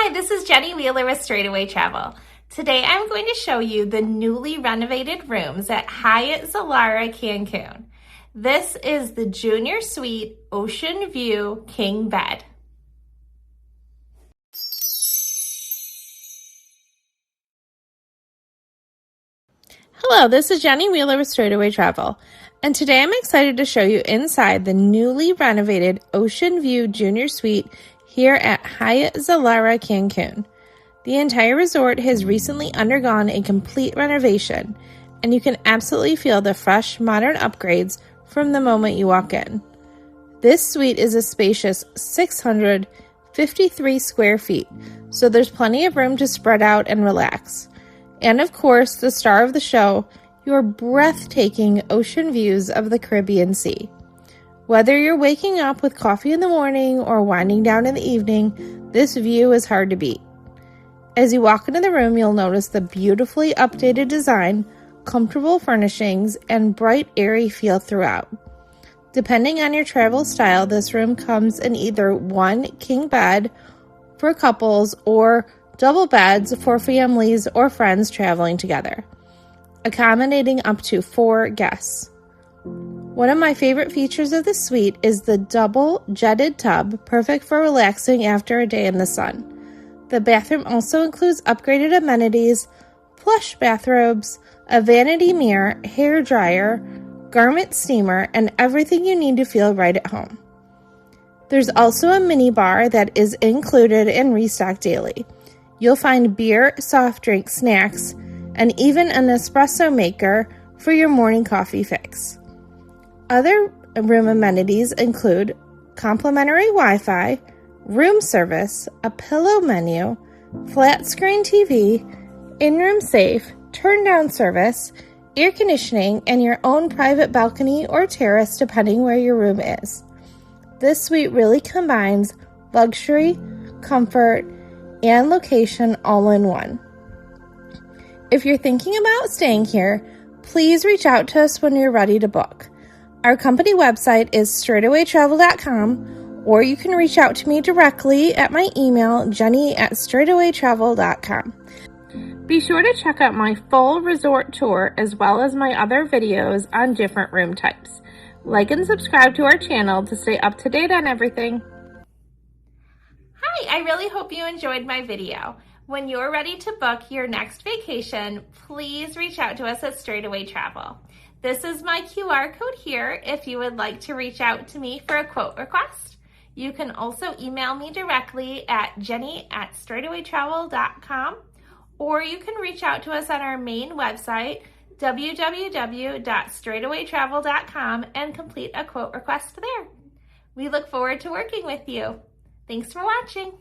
Hi, this is Jenny Wheeler with Straightaway Travel. Today I'm going to show you the newly renovated rooms at Hyatt Zilara, Cancun. This is the Junior Suite Ocean View King Bed. Hello, this is Jenny Wheeler with Straightaway Travel, and today I'm excited to show you inside the newly renovated Ocean View Junior Suite here at Hyatt Zilara, Cancun. The entire resort has recently undergone a complete renovation, and you can absolutely feel the fresh, modern upgrades from the moment you walk in. This suite is a spacious 653 square feet, so there's plenty of room to spread out and relax. And of course, the star of the show, your breathtaking ocean views of the Caribbean Sea. Whether you're waking up with coffee in the morning or winding down in the evening, this view is hard to beat. As you walk into the room, you'll notice the beautifully updated design, comfortable furnishings, and bright, airy feel throughout. Depending on your travel style, this room comes in either one king bed for couples or double beds for families or friends traveling together, accommodating up to 4 guests. One of my favorite features of the suite is the double jetted tub, perfect for relaxing after a day in the sun. The bathroom also includes upgraded amenities, plush bathrobes, a vanity mirror, hair dryer, garment steamer, and everything you need to feel right at home. There's also a mini bar that is included and restocked daily. You'll find beer, soft drink, snacks, and even an espresso maker for your morning coffee fix. Other room amenities include complimentary Wi-Fi, room service, a pillow menu, flat screen TV, in-room safe, turn-down service, air conditioning, and your own private balcony or terrace depending where your room is. This suite really combines luxury, comfort, and location all in one. If you're thinking about staying here, please reach out to us when you're ready to book. Our company website is straightawaytravel.com, or you can reach out to me directly at my email, jenny@straightawaytravel.com. Be sure to check out my full resort tour as well as my other videos on different room types. Like and subscribe to our channel to stay up to date on everything. Hi, I really hope you enjoyed my video. When you're ready to book your next vacation, please reach out to us at Straightaway Travel. This is my QR code here if you would like to reach out to me for a quote request. You can also email me directly at jenny@straightawaytravel.com, or you can reach out to us on our main website, www.straightawaytravel.com, and complete a quote request there. We look forward to working with you. Thanks for watching.